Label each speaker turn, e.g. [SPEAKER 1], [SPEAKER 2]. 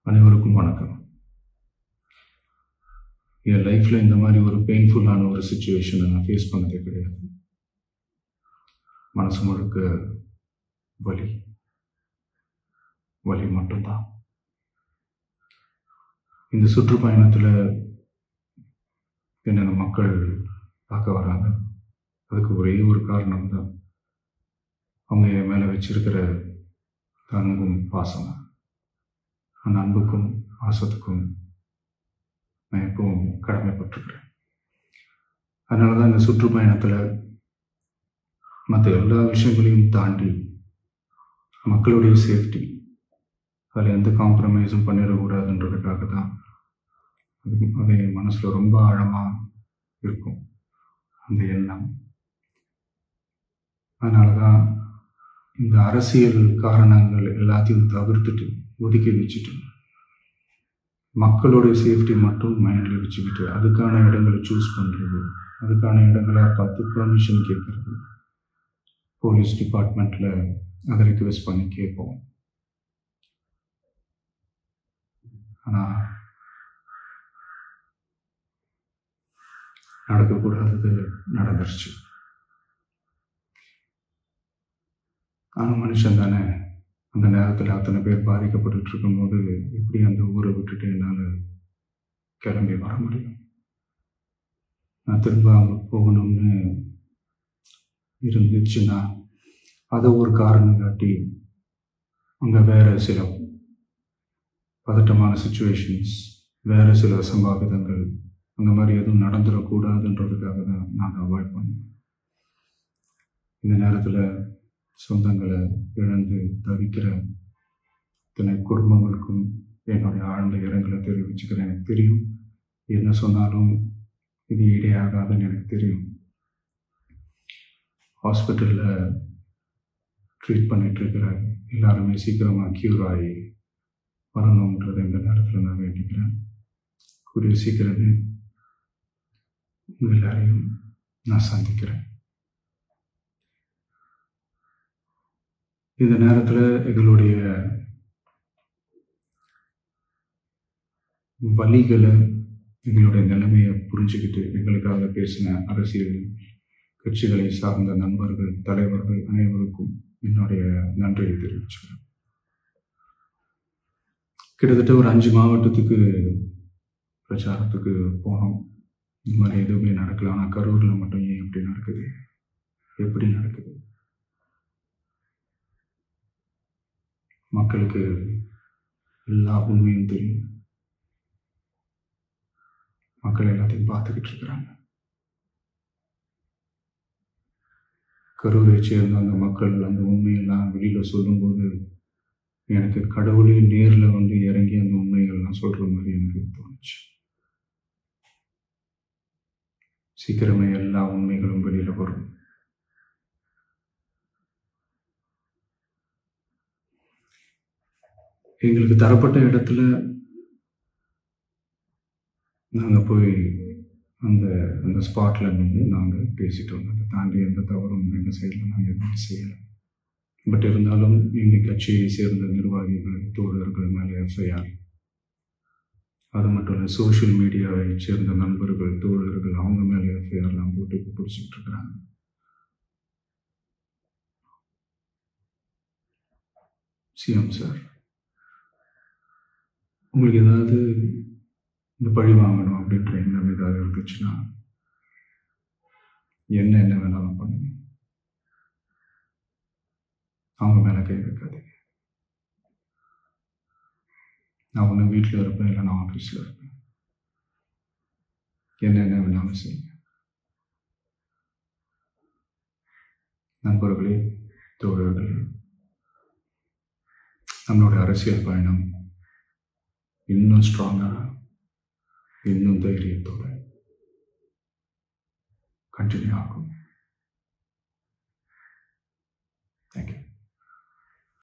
[SPEAKER 1] அனைவருக்கும் வணக்கம். என் லைஃப்பில் இந்த மாதிரி ஒரு பெயின்ஃபுல்லான ஒரு சுச்சுவேஷனை நான் ஃபேஸ் பண்ணதே கிடையாது. மனசு முழுக்க வலி வலி மட்டும்தான். இந்த சுற்றுப்பயணத்தில் என்னென்ன மக்கள் பார்க்க வராங்க, அதுக்கு ஒரே ஒரு காரணம் தான் அவங்க என் மேலே வச்சிருக்கிற அன்பும் பாசம். அந்த அன்புக்கும் பாசத்துக்கும் நான் எப்பவும் கடமைப்பட்டிருக்கிறேன். அதனால தான் இந்த சுற்றுப்பயணத்தில் மற்ற எல்லா விஷயங்களையும் தாண்டி மக்களுடைய சேஃப்டி, அதில் எந்த காம்ப்ரமைஸும் பண்ணிடக்கூடாதுன்றதுக்காக தான் அது என் மனசில் ரொம்ப ஆழமாக இருக்கும் அந்த எண்ணம். அதனால தான் இந்த அரசியல் காரணங்கள் எல்லாத்தையும் தவிர்த்துட்டு ஒதுக்கி வச்சுட்டு மக்களுடைய சேஃப்டி மட்டும் மைண்டில் வச்சுக்கிட்டு அதுக்கான இடங்களை சூஸ் பண்ணுறது, அதுக்கான இடங்களை பார்த்து பெர்மிஷன் கேட்குறது, போலீஸ் டிபார்ட்மெண்ட்டில் அதை ரிக்வெஸ்ட் பண்ணி கேட்போம். ஆனால் நடக்கக்கூடாதது நடந்துருச்சு. ஆனால் மனுஷன் தானே, அந்த நேரத்தில் அத்தனை பேர் பாதிக்கப்பட்டு இருக்கும்போது எப்படி அந்த ஊரை விட்டுட்டு என்னால் கிளம்பி வர முடியும்? நான் திரும்ப அங்கே போகணும்னு இருந்துச்சுன்னா அதை ஒரு காரணம் காட்டி அங்கே வேறு சில பதட்டமான சுச்சுவேஷன்ஸ், வேறு சில அசம்பாவிதங்கள் அந்த மாதிரி எதுவும் நடந்துடக்கூடாதுன்றதுக்காக தான் நான் அவாய்ட் பண்ணேன். இந்த நேரத்தில் சொந்தங்களை இழந்து தவிக்கிற இத்தனை குடும்பங்களுக்கும் என்னுடைய ஆழ்ந்த இரங்கலை தெரிவிச்சுக்கிறேன். எனக்கு தெரியும், என்ன சொன்னாலும் இது ஈடேயாகாதுன்னு எனக்கு தெரியும். ஹாஸ்பிட்டலில் ட்ரீட் பண்ணிகிட்ருக்கிற எல்லாருமே சீக்கிரமாக க்யூர் ஆகி வரணுன்றது இந்த நேரத்தில் நான் வேண்டிக்கிறேன். கூடிய சீக்கிரமே உங்கள் எல்லாரையும் நான் சந்திக்கிறேன். இந்த நேரத்தில் எங்களுடைய வலிகளை, எங்களுடைய நிலைமையை புரிஞ்சுக்கிட்டு எங்களுக்காக பேசின அரசியல் கட்சிகளை சார்ந்த நண்பர்கள், தலைவர்கள் அனைவருக்கும் என்னுடைய நன்றியை தெரிவிச்சுக்கிறேன். கிட்டத்தட்ட ஒரு 5 மாவட்டத்துக்கு பிரச்சாரத்துக்கு போனோம். இந்த மாதிரி எதுவுமே நடக்கல. ஆனால் கரூரில் மட்டும் ஏன் எப்படி நடக்குது, எப்படி நடக்குது? மக்களுக்கு எல்லா உண்மையும் தெரியும். மக்கள் எல்லாத்தையும் பார்த்துக்கிட்டு இருக்கிறாங்க. கரூரை சேர்ந்த அந்த மக்கள் அந்த உண்மையெல்லாம் வெளியில் சொல்லும்போது எனக்கு கடவுளே நேரில் வந்து இறங்கி அந்த உண்மைகள்லாம் சொல்கிற மாதிரி எனக்கு தோணுச்சு. சீக்கிரமே எல்லா உண்மைகளும் வெளியில் வரும். எங்களுக்கு தரப்பட்ட இடத்துல நாங்கள் போய் அந்த ஸ்பாட்டில் நின்று நாங்கள் பேசிட்டு வந்தோம். அதை தாண்டி எந்த தவறும் எங்கள் சைடில் நாங்கள் எதுவும் செய்யலை. பட் இருந்தாலும் எங்கள் கட்சியை சேர்ந்த நிர்வாகிகள், தோழர்கள் மேலே எஃப்ஐஆர், அது மட்டும் இல்லை சோஷியல் மீடியாவை சேர்ந்த நண்பர்கள், தோழர்கள் அவங்க மேலே எஃப்ஐஆர்லாம் போட்டு பிடிச்சிட்டு இருக்கிறாங்க. சிஎம் சார், உங்களுக்கு ஏதாவது இந்த பழி வாங்கணும் அப்படின்ற எண்ணம் ஏதாவது இருந்துச்சுன்னா என்ன வேணாலும் பண்ணுங்க. அவங்க மேலே கை வைக்காதீங்க. நான் ஒன்று வீட்டில் இருப்பேன், இல்லை நான் ஆஃபீஸில் இருப்பேன். என்ன வேணாலும் செய்யுங்க. நண்பர்களே, தோழர்களே, நம்மளோட அரசியல் பயணம் இன்னும் ஸ்ட்ராங்காக, இன்னும் தைரியத்தோட கண்டினியூ ஆகும். தேங்க்யூ.